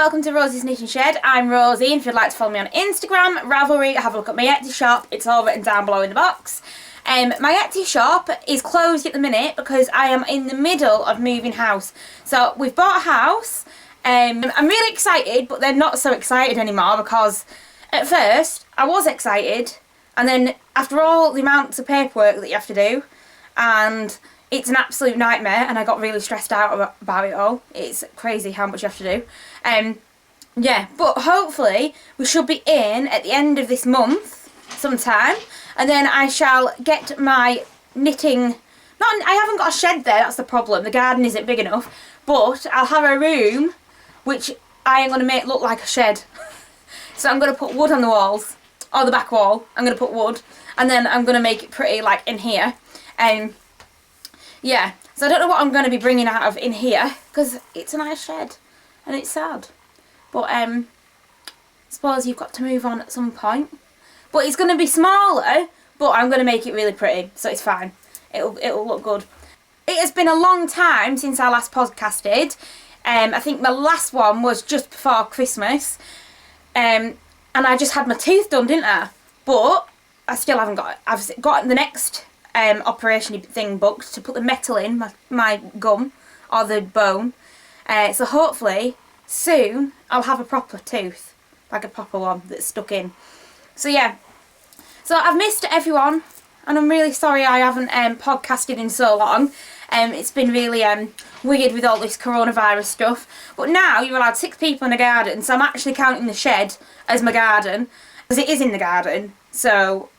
welcome to Rosie's Knitting Shed. I'm Rosie, and if you'd like to follow me on Instagram, Ravelry, have a look at my Etsy shop. It's all written down below in the box. My Etsy shop is closed at the minute because I am in the middle of moving house. So we've bought a house. I'm really excited, but then not so excited anymore because at first I was excited, and then after all the amounts of paperwork that you have to do, and it's an absolute nightmare, and I got really stressed out about it all. It's crazy how much you have to do. Yeah, but hopefully we should be in at the end of this month sometime, and then I shall get my knitting. I haven't got a shed there, that's the problem. The garden isn't big enough, but I'll have a room which I am going to make look like a shed. So I'm going to put wood on the walls, or the back wall. I'm going to put wood, and then I'm going to make it pretty like in here. Yeah, so I don't know what I'm going to be bringing out of in here, because it's a nice shed, and it's sad. But I suppose you've got to move on at some point. But it's going to be smaller, but I'm going to make it really pretty, so it's fine. It'll look good. It has been a long time since I last podcasted. I think my last one was just before Christmas. And I just had my tooth done, didn't I? But I still haven't got it. I've got the next operation thing booked to put the metal in my gum or the bone. So hopefully soon I'll have a proper tooth, like a proper one that's stuck in. So yeah, so I've missed everyone, and I'm really sorry I haven't podcasted in so long. It's been really weird with all this coronavirus stuff. But now you're allowed 6 people in the garden, so I'm actually counting the shed as my garden, because it is in the garden. So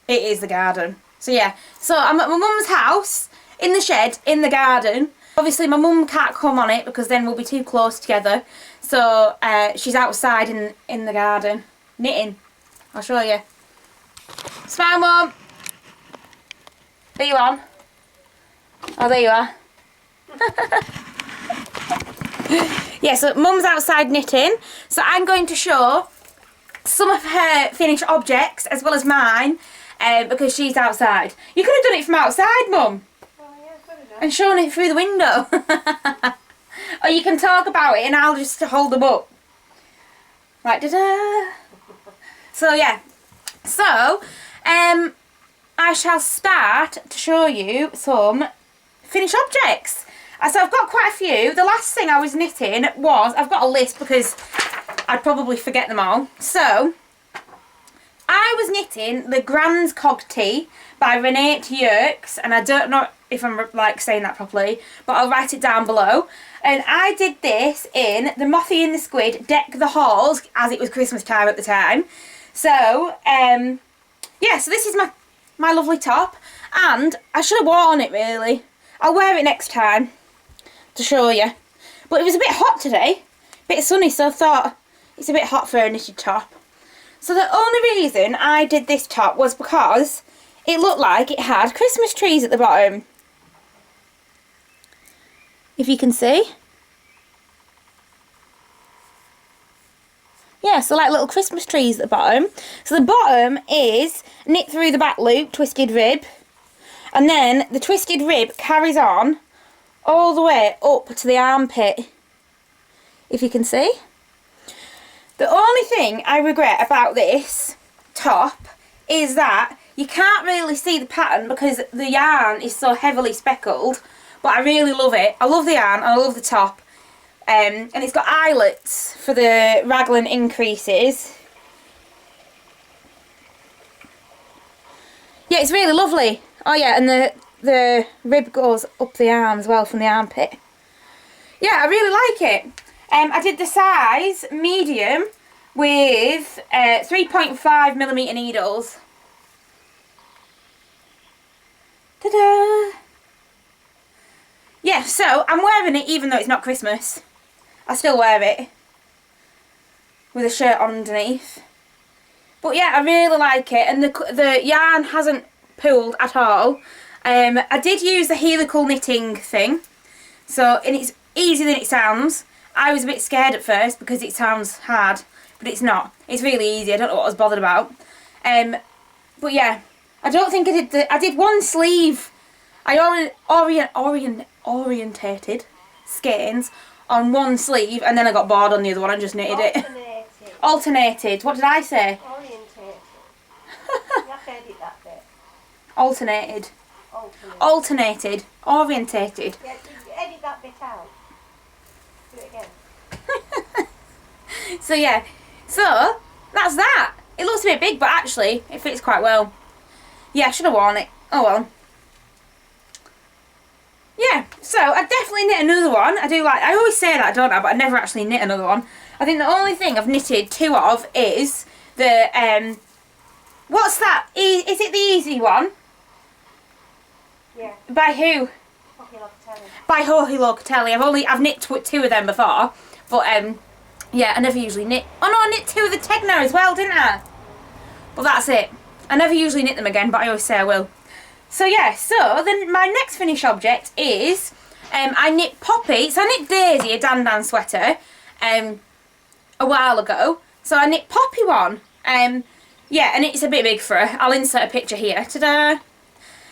it is the garden. So yeah, so I'm at my mum's house, in the shed, in the garden. Obviously my mum can't come on it because then we'll be too close together. So she's outside in the garden, knitting. I'll show you. Smile, Mum. Are you on? Oh, there you are. Yeah, so Mum's outside knitting. So I'm going to show some of her finished objects as well as mine. Because she's outside. You could have done it from outside, Mum. Well, yeah, could have done. And shown it through the window. Or you can talk about it and I'll just hold them up. Like, da-da. So, yeah. So, I shall start to show you some finished objects. So I've got quite a few. The last thing I was knitting was, I've got a list because I'd probably forget them all. So I was knitting the Grand Cog Tee by Renate Yerkes, and I don't know if I'm like saying that properly, but I'll write it down below. And I did this in the Mothy and the Squid Deck the Halls, as it was Christmas time at the time. So yeah, so this is my lovely top, and I should have worn it really. I'll wear it next time to show you. But it was a bit hot today, a bit sunny, so I thought it's a bit hot for a knitted top. So the only reason I did this top was because it looked like it had Christmas trees at the bottom. If you can see. Yeah, so like little Christmas trees at the bottom. So the bottom is knit through the back loop, twisted rib. And then the twisted rib carries on all the way up to the armpit. If you can see. The only thing I regret about this top is that you can't really see the pattern because the yarn is so heavily speckled, but I really love it. I love the yarn, I love the top. And it's got eyelets for the raglan increases. Yeah, it's really lovely. Oh yeah, and the rib goes up the arm as well from the armpit. Yeah, I really like it. I did the size medium with 3.5mm needles. Ta-da! Yeah, so I'm wearing it even though it's not Christmas. I still wear it with a shirt on underneath. But yeah, I really like it, and the yarn hasn't pulled at all. I did use the helical knitting thing, so and it's easier than it sounds. I was a bit scared at first because it sounds hard, but it's not. It's really easy. I don't know what I was bothered about. But yeah, I don't think I did one sleeve. I orientated skeins on one sleeve, and then I got bored on the other one and just knitted it. Alternated. What did I say? Orientated. You have to edit that bit. Alternated. Alternated. Orientated. Yeah, edit that bit out. Do it again. So yeah, so that's that. It looks a bit big, but actually it fits quite well. Yeah, I should have worn it. Oh well. Yeah, so I definitely knit another one. I always say that, don't I? But I never actually knit another one. I think the only thing I've knitted 2 of is the what's that? Is it the easy one? Yeah. By who? By Jorge Locatelli. I've knit 2 of them before, but yeah, I never usually knit. Oh no, I knit 2 of the Tegner as well, didn't I? But that's it. I never usually knit them again, but I always say I will. So yeah, so then my next finished object is I knit Poppy. So I knit Daisy a Dan Dan sweater a while ago. So I knit Poppy one. Yeah, and it's a bit big for her. I'll insert a picture here. Ta-da!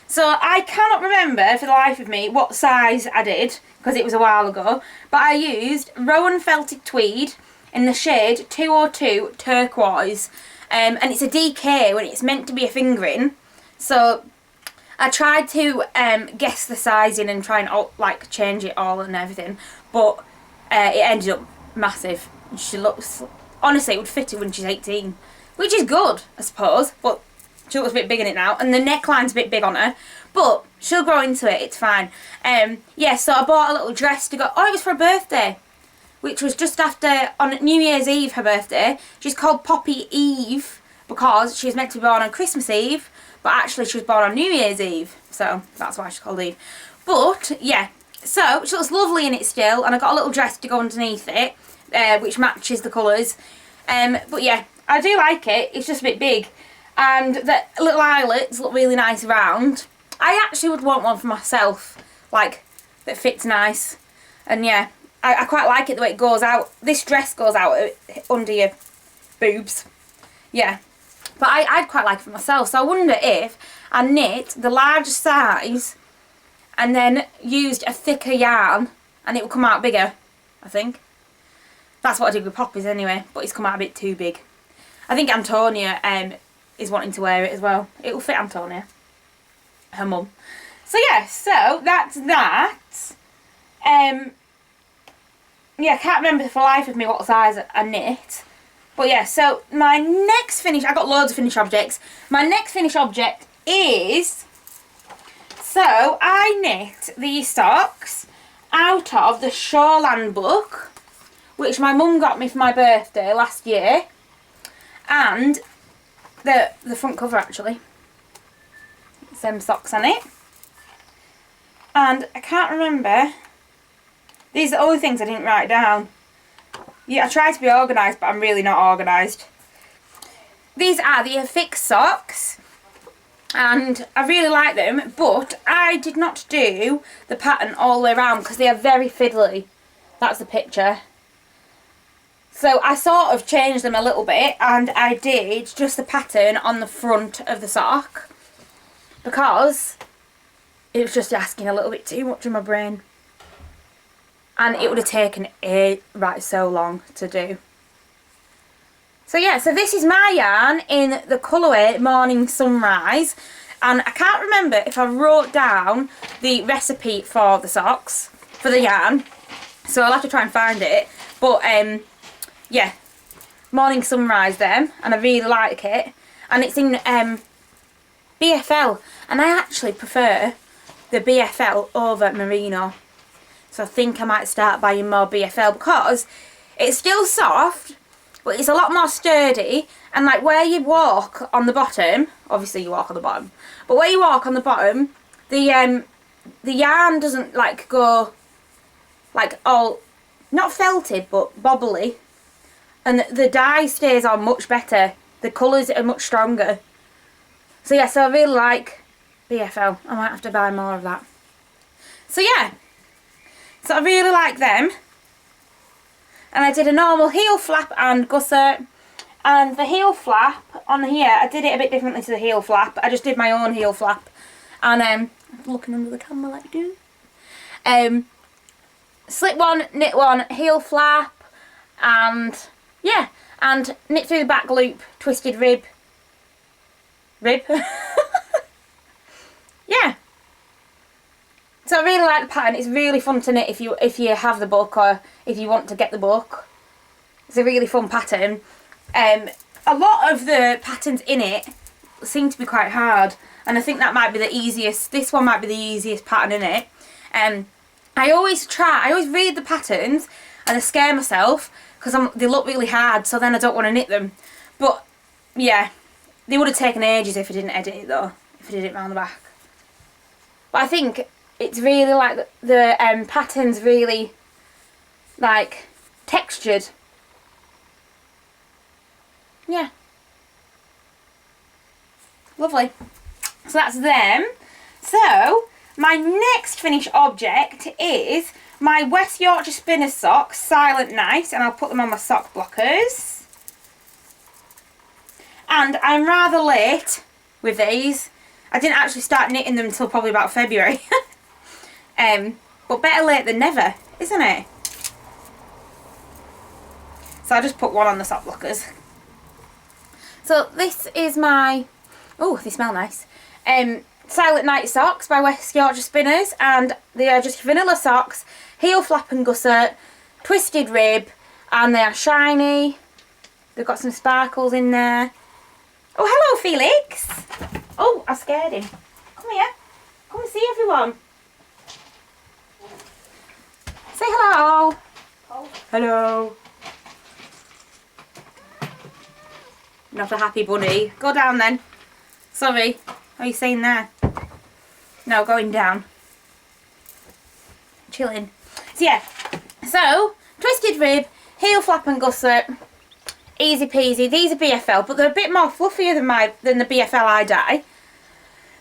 So I cannot remember for the life of me what size I did, because it was a while ago, but I used Rowan Felted Tweed in the shade 202 Turquoise, and it's a DK when it's meant to be a fingering. So I tried to guess the sizing and try and like change it all and everything, but it ended up massive. She looks, honestly, it would fit her when she's 18, which is good, I suppose, but she looks a bit big in it now, and the neckline's a bit big on her, but she'll grow into it, it's fine. Yeah, so I bought a little dress to go, oh, it was for her birthday, which was just after, on New Year's Eve, her birthday. She's called Poppy Eve, because she was meant to be born on Christmas Eve, but actually she was born on New Year's Eve, so that's why she's called Eve. But, yeah, so she looks lovely in it still, and I got a little dress to go underneath it, which matches the colours. But yeah, I do like it, it's just a bit big. And the little eyelets look really nice round. I actually would want one for myself, like, that fits nice. And yeah, I quite like it the way it goes out. This dress goes out under your boobs. Yeah. But I'd quite like it for myself. So I wonder if I knit the large size and then used a thicker yarn and it will come out bigger, I think. That's what I did with Poppies anyway, but it's come out a bit too big. I think Antonia is wanting to wear it as well. It will fit Antonia, her mum. So yeah, so that's that. Yeah, I can't remember for the life of me what size I knit. But yeah, so my next finish, I got loads of finished objects. My next finished object is, so I knit these socks out of the Shoreland book, which my mum got me for my birthday last year. And the front cover actually, it's them socks on it. And I can't remember, these are all the things I didn't write down. Yeah, I try to be organised, but I'm really not organised. These are the Ephic Socks, and I really like them, but I did not do the pattern all the way around because they are very fiddly. That's the picture. So I sort of changed them a little bit, and I did just the pattern on the front of the sock because it was just asking a little bit too much of my brain. And it would have taken so long to do. So yeah, so this is my yarn in the colourway Morning Sunrise. And I can't remember if I wrote down the recipe for the socks, for the yarn. So I'll have to try and find it. But yeah, Morning Sunrise them. And I really like it. And it's in BFL. And I actually prefer the BFL over Merino. So I think I might start buying more BFL because it's still soft, but it's a lot more sturdy. And like where you walk on the bottom, obviously you walk on the bottom, but where you walk on the bottom, the yarn doesn't like go like all, not felted, but bobbly. And the dye stays on much better. The colours are much stronger. So yeah, so I really like BFL. I might have to buy more of that. So yeah. So I really like them. And I did a normal heel flap and gusset. And the heel flap on here, I did it a bit differently to the heel flap. I just did my own heel flap. And I'm looking under the camera like I do. slip one, knit one, heel flap, and yeah, and knit through the back loop, twisted rib. Yeah. So I really like the pattern. It's really fun to knit if you have the book or if you want to get the book. It's a really fun pattern. A lot of the patterns in it seem to be quite hard, and I think that might be the easiest. This one might be the easiest pattern in it. I always read the patterns and I scare myself because they look really hard, so then I don't want to knit them. But yeah, they would have taken ages if I didn't edit it though, if I did it round the back. But I think it's really like the pattern's really like textured. Yeah. Lovely. So that's them. So my next finished object is my West Yorkshire Spinner socks, Silent Night, and I'll put them on my sock blockers. And I'm rather late with these. I didn't actually start knitting them until probably about February. But better late than never, isn't it? So I just put one on the sock blockers. So this is my, oh, they smell nice. Silent Night socks by West Yorkshire Spinners, and they are just vanilla socks, heel flap and gusset, twisted rib, and they are shiny. They've got some sparkles in there. Oh, hello, Felix. Oh, I scared him. Come here. Come and see everyone. Say hello. Oh. Hello. Not a happy bunny. Go down then. Sorry. What are you saying there? No, going down. Chilling. So yeah. So, twisted rib, heel flap and gusset. Easy peasy. These are BFL, but they're a bit more fluffier than the BFL I dye.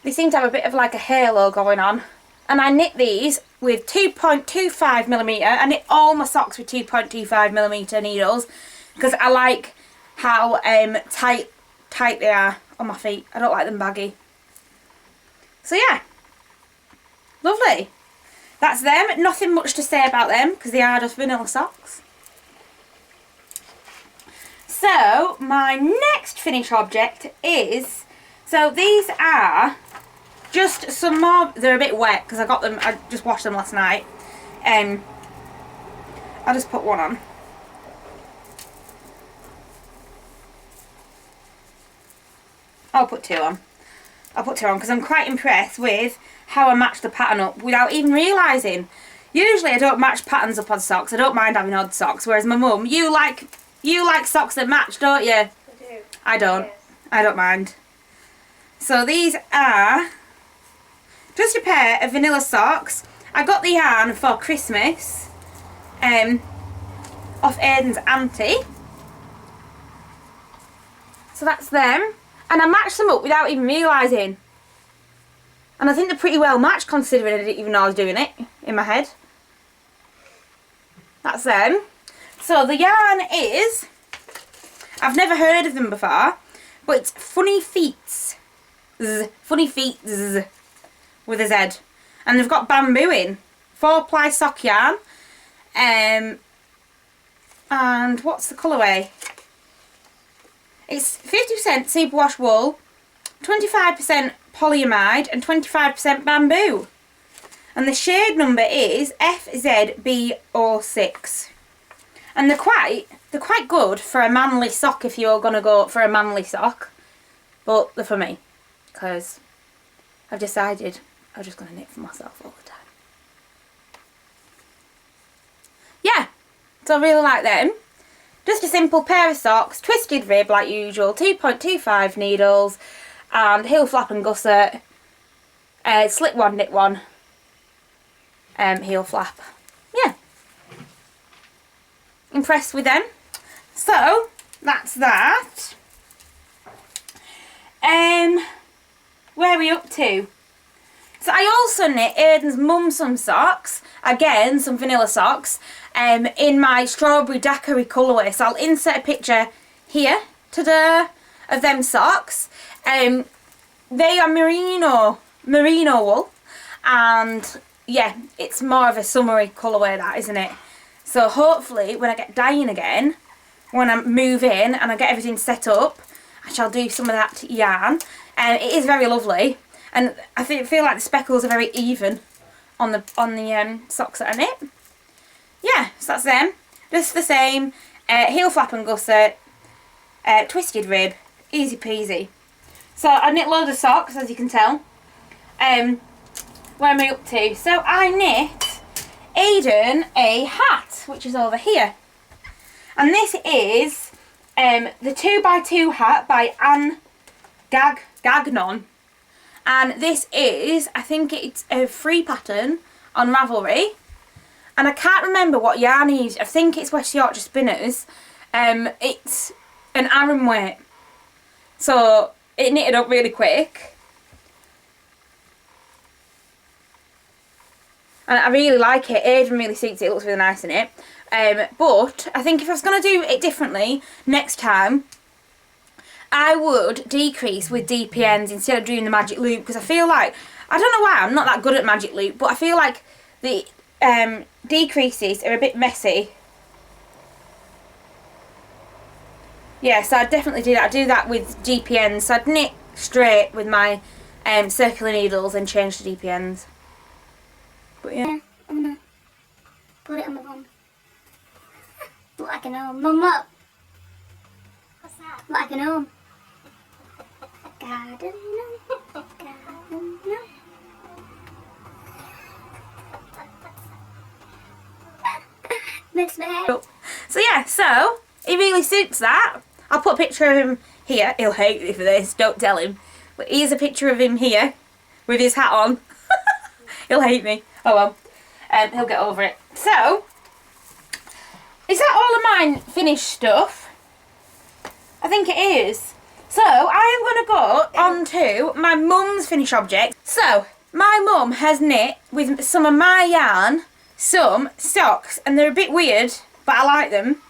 They seem to have a bit of like a halo going on. And I knit these with 2.25mm. I knit all my socks with 2.25mm needles because I like how tight they are on my feet. I don't like them baggy. So yeah, lovely. That's them. Nothing much to say about them because they are just vanilla socks. So my next finished object is, so these are just some more, they're a bit wet because I just washed them last night. I'll just put one on. I'll put two on. I'll put two on because I'm quite impressed with how I matched the pattern up without even realising. Usually I don't match patterns up on socks. I don't mind having odd socks, whereas my mum, you like socks that match, don't you? I do. I don't. Yes. I don't mind. So these are just a pair of vanilla socks. I got the yarn for Christmas off Aiden's auntie. So that's them. And I matched them up without even realising. And I think they're pretty well matched considering I didn't even know I was doing it in my head. That's them. So the yarn is, I've never heard of them before, but it's Funny Feets. Funny Feet with a Z. And they've got bamboo in. 4-ply sock yarn. And what's the colourway? It's 50% superwash wool, 25% polyamide and 25% bamboo. And the shade number is FZB06. And they're quite good for a manly sock if you're going to go for a manly sock. But they're for me. Because I've decided I'm just going to knit for myself all the time. Yeah. So I really like them. Just a simple pair of socks, twisted rib like usual, 2.25 needles, and heel flap and gusset, slip one, knit one, heel flap. Yeah. Impressed with them. So, that's that. Where are we up to? So I also knit Aiden's mum some socks, again some vanilla socks, in my strawberry daiquiri colourway. So I'll insert a picture here today of them socks. They are merino wool, and yeah, it's more of a summery colourway, that, isn't it? So hopefully when I get dyeing again, when I move in and I get everything set up, I shall do some of that yarn. And it is very lovely, and I feel like the speckles are very even on the socks that I knit. Yeah, so that's them. Just the same. Heel flap and gusset, twisted rib, easy peasy. So I knit loads of socks, as you can tell. Where am I up to? So I knit Aiden a hat, which is over here. And this is the 2x2 hat by Anne Gagnon. And this is, I think it's a free pattern on Ravelry. And I can't remember what yarn I used. I think it's West Yorkshire Spinners. It's an Aran weight. So it knitted up really quick. And I really like it. Aiden really suits it. It looks really nice in it. But I think if I was going to do it differently next time, I would decrease with DPNs instead of doing the magic loop, because I feel like, I don't know why, I'm not that good at magic loop, but I feel like the decreases are a bit messy. Yeah, so I'd definitely do that. I'd do that with DPNs. So I'd knit straight with my circular needles and change the DPNs. But yeah. I'm gonna put it on the bum. Like an gnome. Mum, look. What's that? Like an gnome. Garden gnome. Garden gnome. Makes me happy. So yeah, so he really suits that. I'll put a picture of him here. He'll hate me for this, don't tell him. But here's a picture of him here with his hat on. He'll hate me. Oh well. He'll get over it. So, is that all of mine finished stuff? I think it is. So, I am going to go on to my mum's finished object. So, my mum has knit with some of my yarn some socks, and they're a bit weird, but I like them.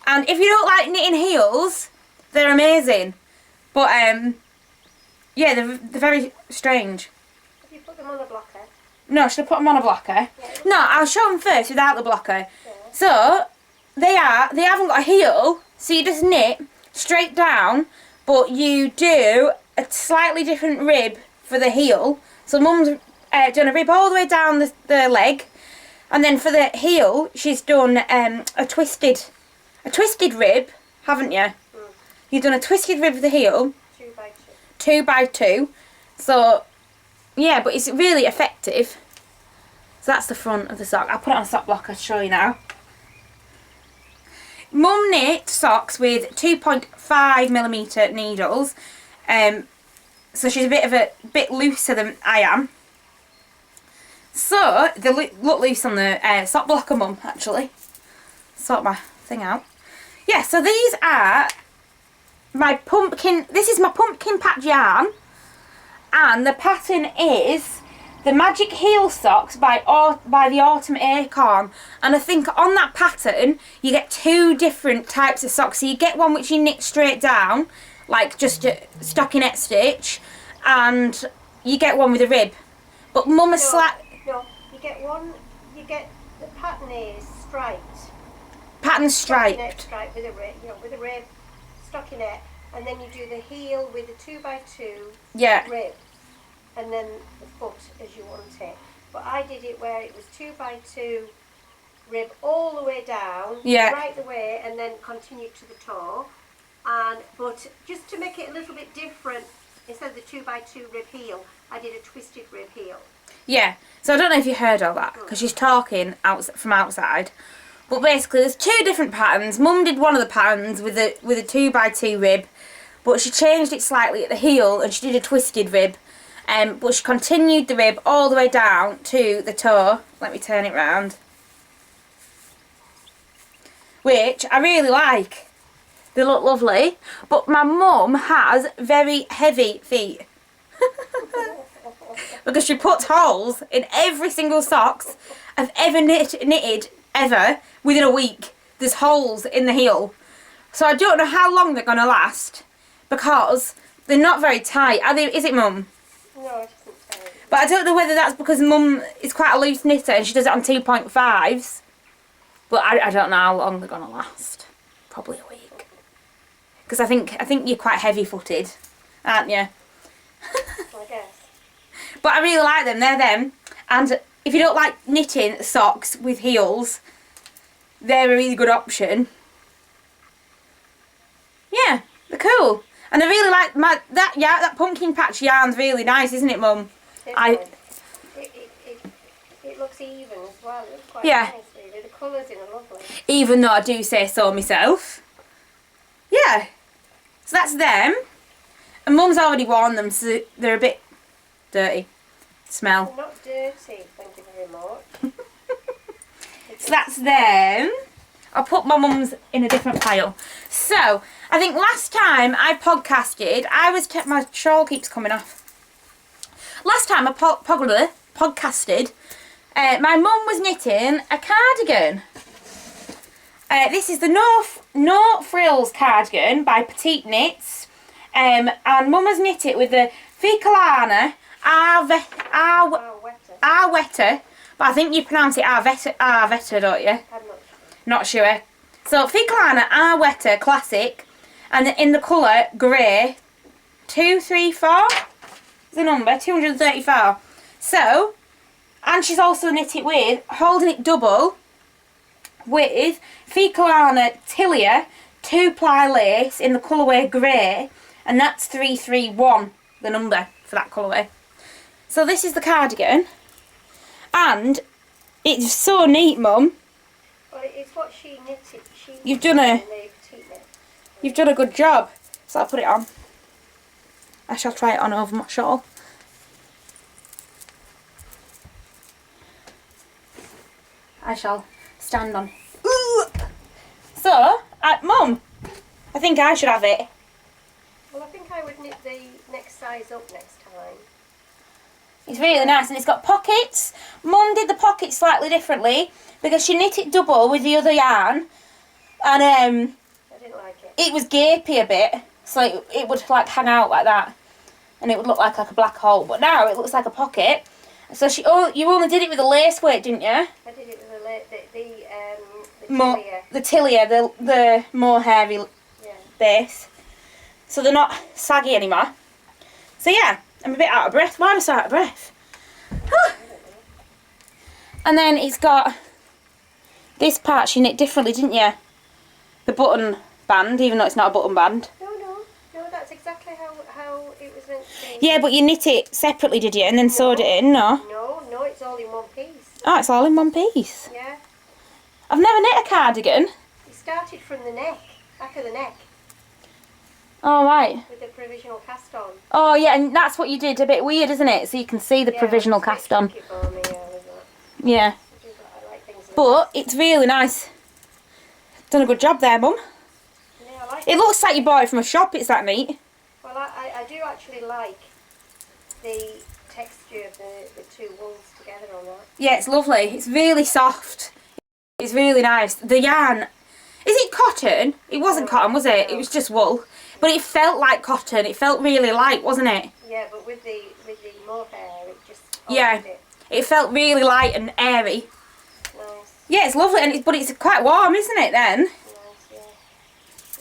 And if you don't like knitting heels, they're amazing. But, yeah, they're very strange. Have you put them on a blocker? No, should I put them on a blocker? Yeah. No, I'll show them first without the blocker. Yeah. So, they haven't got a heel, so you just knit straight down, but you do a slightly different rib for the heel. So Mum's done a rib all the way down the leg, and then for the heel, she's done a twisted rib, haven't you? Mm. You've done a twisted rib for the heel. 2x2. 2x2. So, yeah, but it's really effective. So that's the front of the sock. I'll put it on a sock blocker to show you now. Mum knit socks with 2.5mm needles. So she's a bit looser than I am. So they look loose on the sock blocker, Mum, actually. Sort my thing out. Yeah, so these are my pumpkin. This is my pumpkin patch yarn. And the pattern is the Magic Heel Socks by the Autumn Acorn. And I think on that pattern you get two different types of socks. So you get one which you knit straight down, like just a stockinette stitch, and you get one with a rib. But Mum has No, you get one. You get the pattern is striped. Pattern striped. Stockinette stripe with a rib, with a rib, stockinette. And then you do the heel with a 2x2 rib, and then the foot as you want it. But I did it where it was 2x2 rib all the way down, right the way, and then continued to the toe. But just to make it a little bit different, instead of the 2x2 rib heel, I did a twisted rib heel. Yeah. So I don't know if you heard all that because she's talking from outside. But basically, there's two different patterns. Mum did one of the patterns with a 2x2 rib, but she changed it slightly at the heel, and she did a twisted rib. But she continued the rib all the way down to the toe. Let me turn it round. Which I really like. They look lovely. But my mum has very heavy feet. Because she puts holes in every single socks I've ever knitted ever within a week. There's holes in the heel. So I don't know how long they're going to last, because they're not very tight. Are they? Is it, Mum? No, it isn't terrible. But I don't know whether that's because Mum is quite a loose knitter and she does it on 2.5s. But I don't know how long they're going to last. Probably a week. Because I think you're quite heavy-footed, aren't you? I guess. But I really like them. They're them. And if you don't like knitting socks with heels, they're a really good option. Yeah, they're cool. And I really like that pumpkin patch yarn's really nice, isn't it, Mum? It looks even as well. It looks quite nice, really. The colours in are lovely. Even though I do say so myself. Yeah. So that's them. And Mum's already worn them, so they're a bit dirty. Smell. They're not dirty, thank you very much. So that's them. I'll put my Mum's in a different pile. So, I think last time I podcasted, my shawl keeps coming off. Last time I podcasted, my mum was knitting a cardigan. This is the No Frills cardigan by Petite Knits. And Mum has knit it with the Ficalana Arwetta. But I think you pronounce it Arvetta, don't you? I'm not sure. So Ficalana Arwetta Classic. And in the colour grey. 234 is the number. 234. So, and she's also knit it with, holding it double, with Ficalana Tilia 2-ply lace in the colourway grey, and that's 331, the number for that colourway. So this is the cardigan, and it's so neat, Mum. Well, it's what she knitted. You've done a good job. So I'll put it on. I shall try it on over my shawl. I shall stand on. Ooh. So, Mum, I think I should have it. Well, I think I would knit the next size up next time. It's really nice, and it's got pockets. Mum did the pockets slightly differently because she knit it double with the other yarn, and I didn't like it. It was gapey a bit, so it would like hang out like that, and it would look like a black hole. But now it looks like a pocket. So you only did it with a lace weight, didn't you? I did it with the Tilia, the more hairy base. So they're not saggy anymore. So yeah, I'm a bit out of breath. Why am I so out of breath? And then it's got this part she knit differently, didn't you? The button band, even though it's not a button band. No, that's exactly how it was meant to be. Yeah, but you knit it separately, did you? And then sewed it in, no? No, it's all in one piece. Oh, it's all in one piece? Yeah. I've never knit a cardigan. It started from the neck, back of the neck. Oh, right. With the provisional cast on. Oh, yeah, and that's what you did. A bit weird, isn't it? So you can see the provisional cast on. Yeah. But it's really nice. Done a good job there, Mum. Yeah, I like it. It looks like you bought it from a shop. It's that neat. Well, I do actually like the texture of the two wools together on that. Yeah, it's lovely. It's really soft. It's really nice. The yarn, is it cotton? It wasn't cotton, was it? It was just wool. But it felt like cotton. It felt really light, wasn't it? Yeah, but with the mohair, it just it felt really light and airy. Nice. Yeah, it's lovely, but it's quite warm, isn't it? Then. Nice, yeah.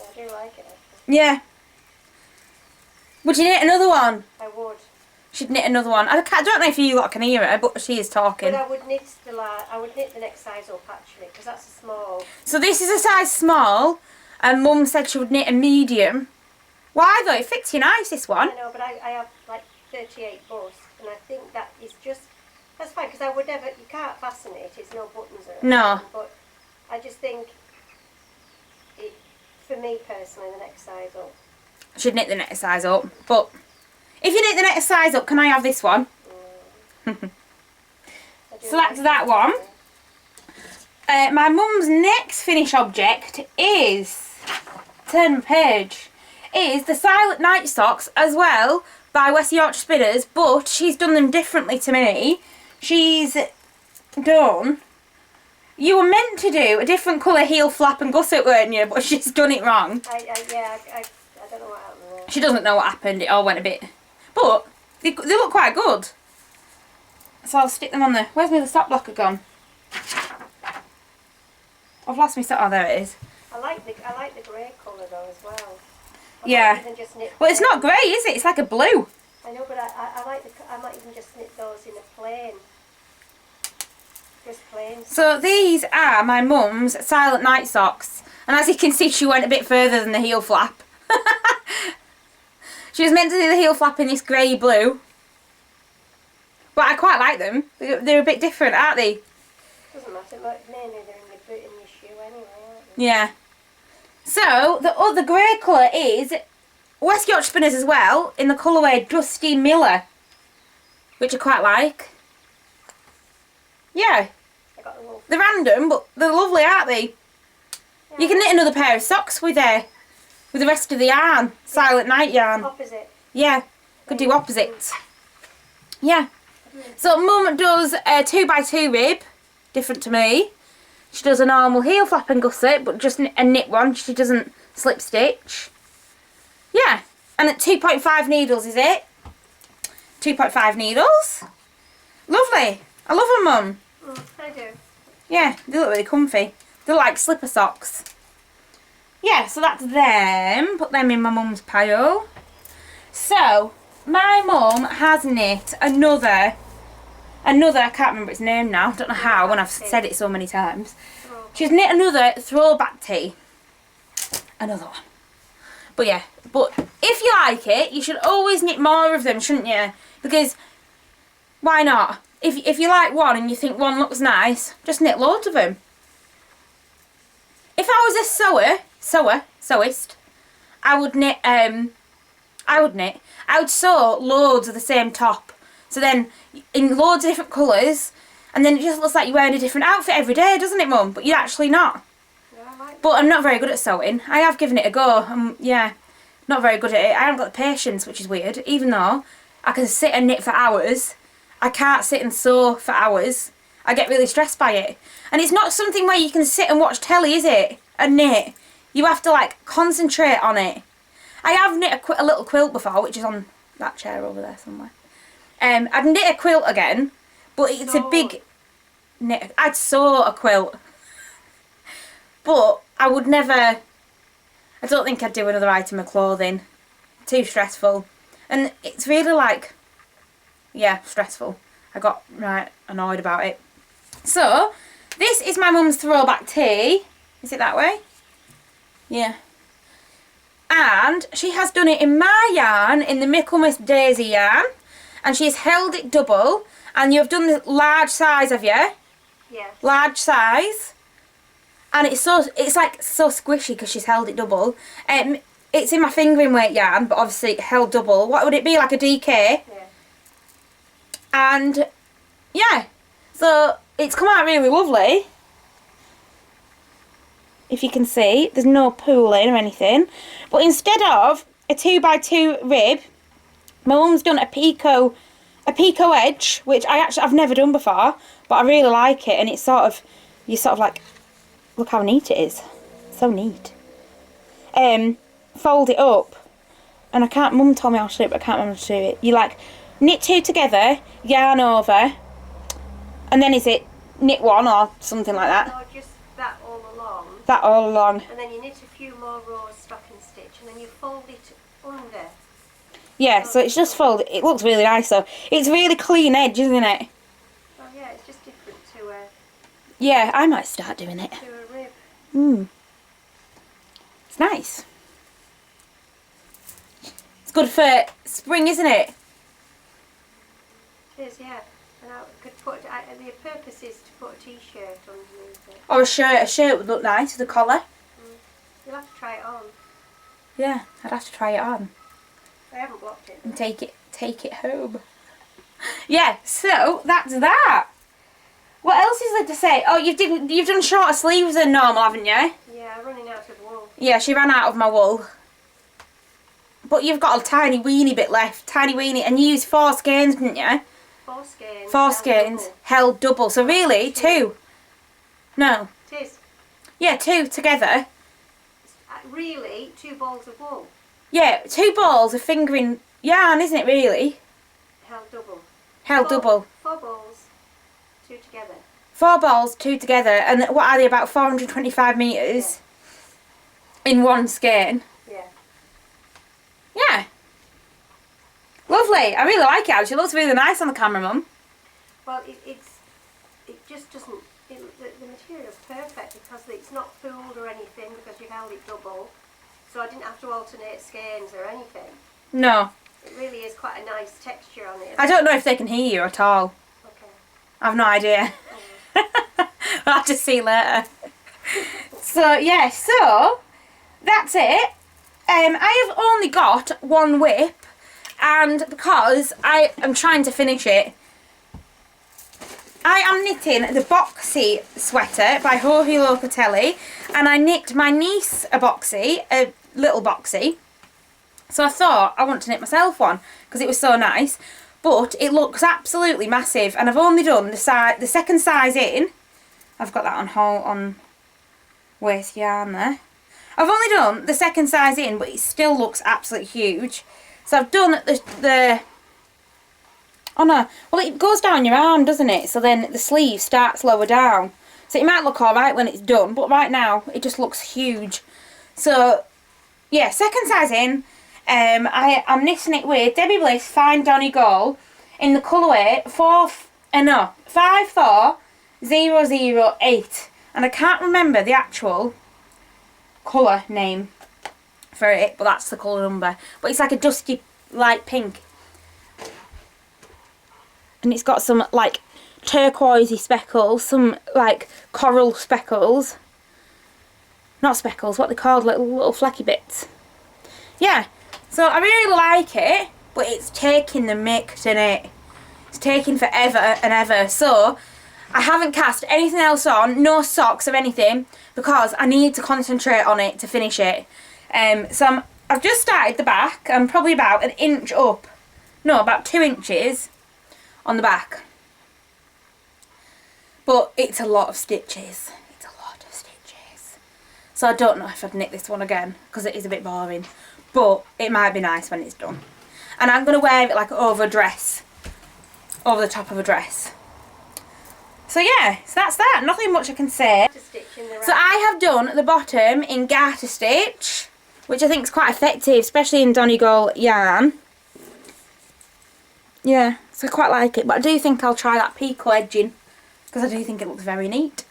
I do like it. Actually. Yeah. Would you knit another one? I would. She'd knit another one. I don't know if you lot can hear her, but she is talking. But I would knit the next size up actually, because that's a small. So this is a size small, and Mum said she would knit a medium. Why though? It fits you nice, this one. I know, but I have like 38 bust, and I think that is just, that's fine, because I would never, you can't fasten it, it's no buttons or anything. No. But I just think, for me personally, the next size up. I should knit the next size up, but if you knit the next size up, can I have this one? So that's that one. My mum's next finish object is, turn the page, is the Silent Night Socks as well by West Yorkshire Spinners, but she's done them differently to me. She's done, you were meant to do a different colour heel flap and gusset, weren't you? But she's done it wrong. I don't know what happened there. She doesn't know what happened, it all went a bit, but They look quite good. So I'll stick them on the... Where's my sock blocker gone? I've lost my sock... Oh, there it is. I like the grey colour though as well. Yeah. Well, it's not grey, is it? It's like a blue. I know, but I might even just knit those in a plain. Just plain. So these are my mum's Silent Night socks. And as you can see, she went a bit further than the heel flap. She was meant to do the heel flap in this grey blue. But I quite like them. They're a bit different, aren't they? Doesn't matter, but mainly they're in your boot and your shoe anyway, aren't they? Yeah. So, the other grey colour is West Yorkshire Spinners as well, in the colourway Dusty Miller, which I quite like. Yeah. They're random, but they're lovely, aren't they? Yeah. You can knit another pair of socks with the rest of the yarn. Silent Night yarn. Opposite. Yeah. Could do opposites. Yeah. So Mum does a 2x2 rib, different to me. She does a normal heel flap and gusset, but just a knit one. She doesn't slip stitch. Yeah. And at 2.5 needles, is it? 2.5 needles. Lovely. I love them, Mum. I do. Yeah, they look really comfy. They're like slipper socks. Yeah, so that's them. Put them in my mum's pile. So, my mum has knit another, I can't remember its name now. I don't know how when I've said it so many times. She's knit another throwback tee. Another one. But yeah, but if you like it, you should always knit more of them, shouldn't you? Because, why not? If you like one and you think one looks nice, just knit loads of them. If I was a sewist, I would sew loads of the same top. So then, in loads of different colours, and then it just looks like you're wearing a different outfit every day, doesn't it, Mum? But you're actually not. Yeah, but I'm not very good at sewing. I have given it a go. Yeah, not very good at it. I haven't got the patience, which is weird. Even though I can sit and knit for hours, I can't sit and sew for hours. I get really stressed by it. And it's not something where you can sit and watch telly, is it? And knit. You have to, like, concentrate on it. I have knit a little quilt before, which is on that chair over there somewhere. I'd knit a quilt again, but it's a big knit. I'd sew a quilt. But I would never... I don't think I'd do another item of clothing. Too stressful. And it's really like... Yeah, stressful. I got right annoyed about it. So, this is my mum's throwback tee. Is it that way? Yeah. And she has done it in my yarn, in the Michaelmas Daisy yarn. And she's held it double. And you've done the large size, have you? Yeah. Large size. And it's like so squishy because she's held it double. It's in my fingering weight yarn, but obviously held double. What would it be, like a DK? Yeah. And yeah, so it's come out really lovely. If you can see, there's no pooling or anything. But instead of a 2x2 rib, my mum's done a Pico Edge, which I've never done before, but I really like it. And it's you sort of like, look how neat it is. So neat. Fold it up, and Mum told me how to do it, but I can't remember how to do it. You like knit two together, yarn over, and then is it knit one or something like that? No, just that all along. That all along. And then you knit a few more rows stocking stitch, and then you fold it under. Yeah, so it's just folded. It looks really nice though. It's really clean edge, isn't it? Oh yeah, it's just different to a... Yeah, I might start doing it. To a rib. It's nice. It's good for spring, isn't it? It is, yeah. And I could put... the purpose is to put a t-shirt underneath it. Or a shirt. A shirt would look nice with a collar. You'll have to try it on. Yeah, I'd have to try it on. I haven't blocked it. And take it home. Yeah, so that's that. What else is there to say? Oh, you've done shorter sleeves than normal, haven't you? Yeah, I'm running out of wool. Yeah, she ran out of my wool. But you've got a tiny weeny bit left. Tiny weeny. And you used 4 skeins, didn't you? 4 skeins. 4 skeins. Held double. So really, 2. No. It is. Yeah, 2 together. Really, 2 balls of wool. Yeah, 2 balls of fingering yarn, isn't it really? held double. Held double. 4 balls, 2 together. 4 balls, 2 together, and what are they, about 425 metres in one skein? Yeah. Yeah. Lovely. I really like it actually. It looks really nice on the camera, Mum. Well, it just doesn't, the material's perfect because it's not fooled or anything because you've held it double. So I didn't have to alternate skeins or anything. No. It really is quite a nice texture on it. I don't know if they can hear you at all. Okay. I've no idea. I'll have to see later. So, yeah, so that's it. I have only got one whip, and because I am trying to finish it, I am knitting the boxy sweater by Jorge Locatelli, and I knit my niece a boxy, a little boxy. So I thought I want to knit myself one because it was so nice, but it looks absolutely massive, and I've only done the second size in. I've got that on waist yarn there. I've only done the second size in, but it still looks absolutely huge. So I've done the oh no, well it goes down your arm, doesn't it? So then the sleeve starts lower down. So it might look alright when it's done, but right now it just looks huge. So yeah, second size in. I'm knitting it with Debbie Bliss Fine Donegal in the colourway 54008, and I can't remember the actual colour name for it, but that's the colour number. But it's like a dusty light pink, and it's got some like turquoisey speckles, some like coral speckles, not speckles, what they called, little flecky bits. Yeah, so I really like it, but it's taking the mick, isn't it? It's taking forever and ever. So I haven't cast anything else on, no socks or anything, because I need to concentrate on it to finish it. So I've just started the back. I'm probably about an inch up, no, about 2 inches on the back. But it's a lot of stitches. It's a lot of stitches. So I don't know if I'd knit this one again, because it is a bit boring. But it might be nice when it's done. And I'm going to wear it like over a dress. Over the top of a dress. So yeah, so that's that. Nothing much I can say. So I have done the bottom in garter stitch, which I think is quite effective, especially in Donegal yarn. Yeah, so I quite like it. But I do think I'll try that Pico edging, because I do think it looks very neat.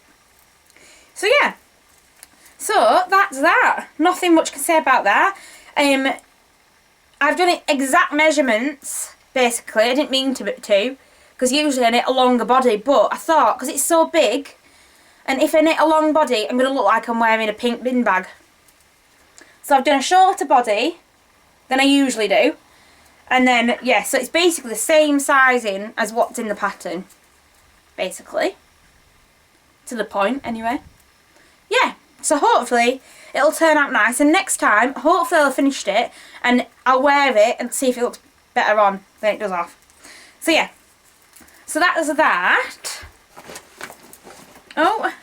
So yeah. So that's that. Nothing much to say about that. I've done it exact measurements, basically. I didn't mean to, because usually I knit a longer body, but I thought, because it's so big, and if I knit a long body, I'm going to look like I'm wearing a pink bin bag. So I've done a shorter body than I usually do, and then, yeah, so it's basically the same sizing as what's in the pattern, basically. To the point, anyway. Yeah, so hopefully it'll turn out nice, and next time, hopefully I'll have finished it, and I'll wear it and see if it looks better on than it does off. So yeah, so that was that. Oh,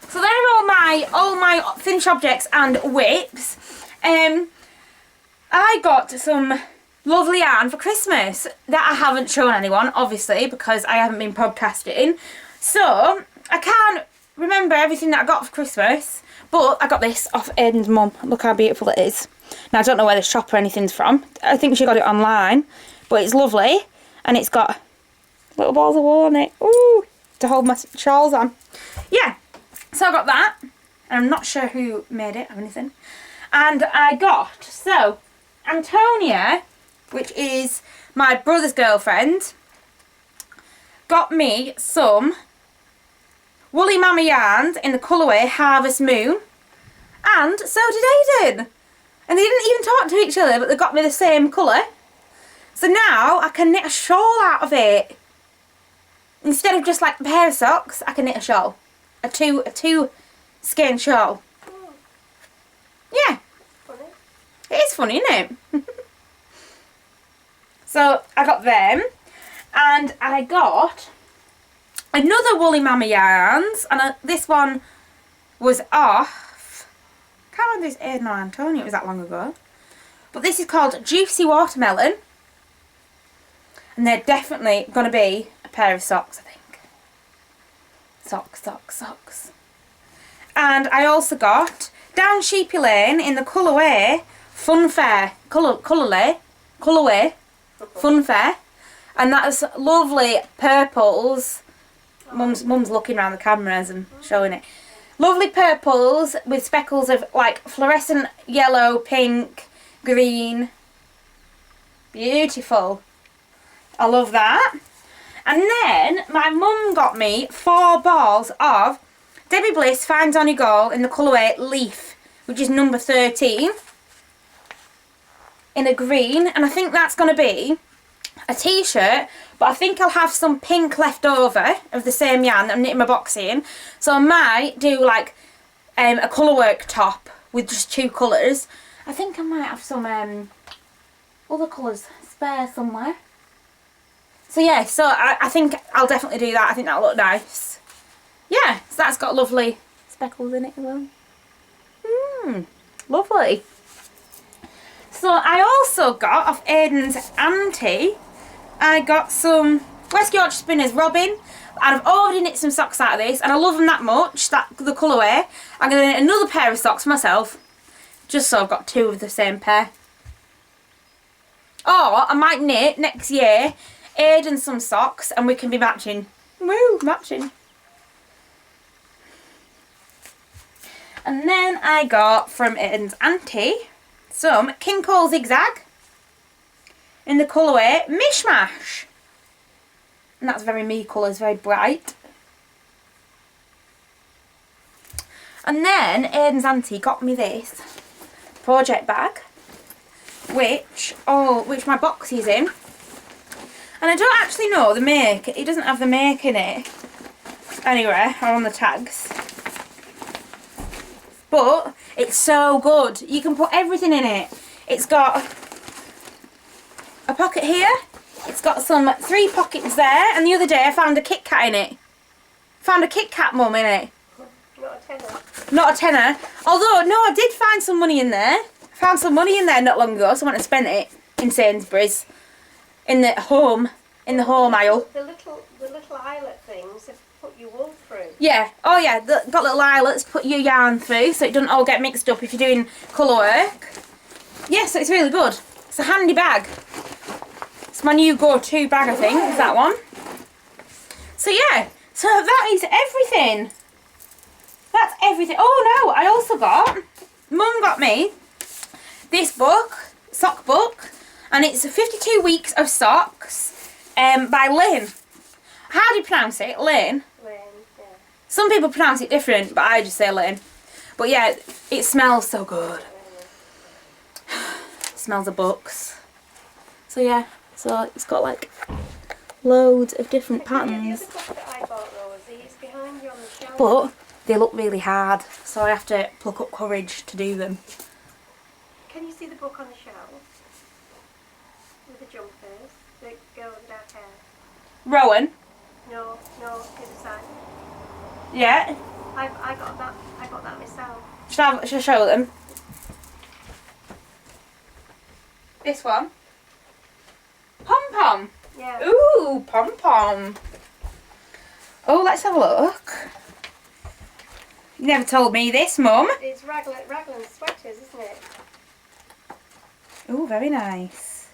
so there are all my finished objects and whips. I got some lovely yarn for Christmas that I haven't shown anyone, obviously, because I haven't been podcasting. So I can't remember everything that I got for Christmas, but I got this off Aiden's mum. Look how beautiful it is. Now I don't know where the shop or anything's from. I think she got it online, but it's lovely, and it's got little balls of wool on it. Ooh, to hold my shawls on. Yeah, so I got that. I'm not sure who made it or anything. And I got, so Antonia, which is my brother's girlfriend, got me some Woolly Mama yarns in the colourway Harvest Moon, and so did Aiden. And they didn't even talk to each other, but they got me the same colour. So now I can knit a shawl out of it. Instead of just like a pair of socks, I can knit a shawl. A two skein shawl. Oh. Yeah. Funny. It is funny, isn't it? So I got them, and I got another Woolly Mama yarns, and this one was off. I can't remember if it's Aiden or Antonia, it was that long ago. But this is called Juicy Watermelon. And they're definitely going to be a pair of socks, I think. Socks, socks, socks. And I also got down Sheepy Lane in the colourway Funfair. Colourway Funfair. And that's lovely purples. Mum's looking around the cameras and showing it. Lovely purples with speckles of like fluorescent yellow, pink, green. Beautiful. I love that. And then my mum got me 4 balls of Debbie Bliss Fine Donegal in the colourway Leaf, which is number 13. In a green. And I think that's going to be a t-shirt, but I think I'll have some pink left over of the same yarn that I'm knitting my box in. So I might do like a colourwork top with just 2 colours. I think I might have some other colours spare somewhere. So yeah, so I think I'll definitely do that. I think that'll look nice. Yeah, so that's got lovely speckles in it as well. Lovely. So I also got off Aiden's auntie, I got some West Yorkshire Spinners Robin, and I've already knit some socks out of this, and I love them that much, the colourway. I'm going to knit another pair of socks myself, just so I've got 2 of the same pair. Or I might knit next year Aiden some socks and we can be matching. Woo, matching. And then I got from Aiden's auntie some King Cole Zigzag in the colourway Mishmash. And that's very me colours, very bright. And then Aiden's auntie got me this project bag, which my box is in. And I don't actually know the make. It doesn't have the make in it anywhere or on the tags. But it's so good. You can put everything in it. It's got a pocket here. It's got some 3 pockets there. And the other day I found a Kit Kat in it. Found a Kit Kat mum in it. Not a tenner. Not a tenner. Although, no, I did find some money in there. I found some money in there not long ago, so I went and spent it in Sainsbury's. In the home aisle. The little eyelet things have put your wool through. Yeah. Oh yeah, got little eyelets to put your yarn through so it doesn't all get mixed up if you're doing colour work. Yeah, so it's really good. It's a handy bag. It's my new go-to bag, I think, is that one. So yeah, so that is everything. That's everything. Oh no, I also Mum got me this book, sock book, and it's 52 weeks of socks by Lynn. How do you pronounce it? Lynn? Lynn, yeah. Some people pronounce it different, but I just say Lynn. But yeah, it smells so good. It smells of books. So yeah, so it's got like loads of different patterns. The other book that I bought, Rosie, is behind you on the shelf. But they look really hard, so I have to pluck up courage to do them. Can you see the book on the shelf? With the jumpers, the girl with the dark hair. Rowan? No, the other side. Yeah. I got that myself. Should I show them? This one? Pom Pom. Yeah. Ooh, Pom Pom. Oh, let's have a look. You never told me this, Mum. It's raglan sweaters, isn't it? Ooh, very nice.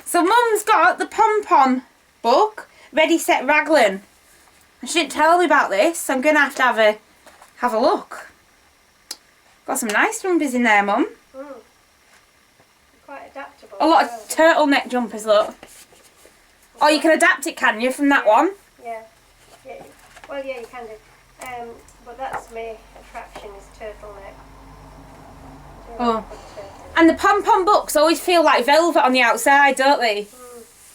So Mum's got the Pom Pom book, Ready Set Raglan. And she didn't tell me about this, so I'm gonna have to have a look. Got some nice jumpers in there, Mum. Quite adaptable. A lot of turtleneck jumpers, look. Oh, you can adapt it, can you, from that one? Yeah. Well, yeah, you can do. But that's my attraction is turtleneck. Oh. And the Pom Pom books always feel like velvet on the outside, don't they?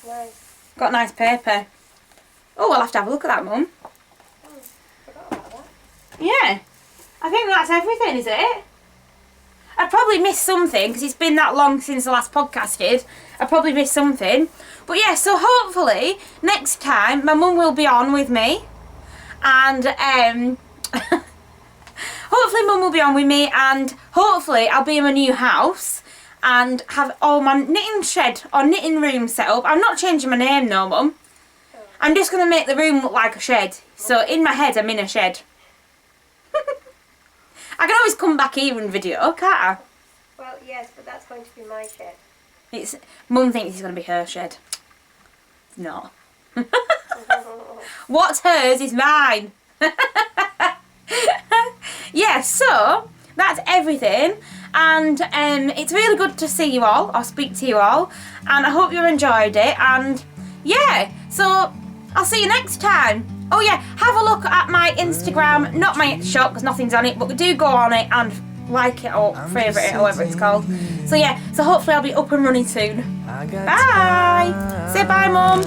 Nice. Got nice paper. Oh, I'll have to have a look at that, Mum. Forgot about that. Yeah. I think that's everything, is it? I probably missed something because it's been that long since the last podcast did. I probably missed something. But yeah, so hopefully next time my mum will be on with me. And hopefully Mum will be on with me, and hopefully I'll be in my new house and have all my knitting shed or knitting room set up. I'm not changing my name, no, Mum. I'm just going to make the room look like a shed. So in my head, I'm in a shed. I can always come back here and video, can't I? Well, yes, but that's going to be my shed. Mum thinks it's going to be her shed. It's not. What's hers is mine. Yeah, so that's everything. And it's really good to see you all, or speak to you all. And I hope you enjoyed it. And yeah, so I'll see you next time. Oh yeah, have a look at my Instagram, not my shop because nothing's on it, but do go on it and like it or favourite it or whatever it's called. So yeah, so hopefully I'll be up and running soon. Bye! Say bye, Mum.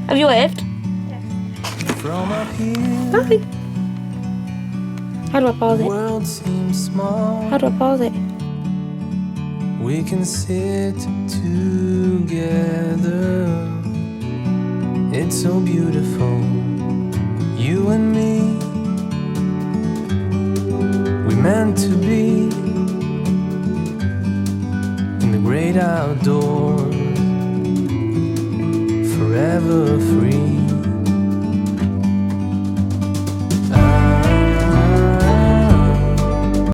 Have you waved? Yes. Bye. How do I pause it? How do I pause it? We can sit together. It's so beautiful, you and me. We meant to be in the great outdoors, forever free.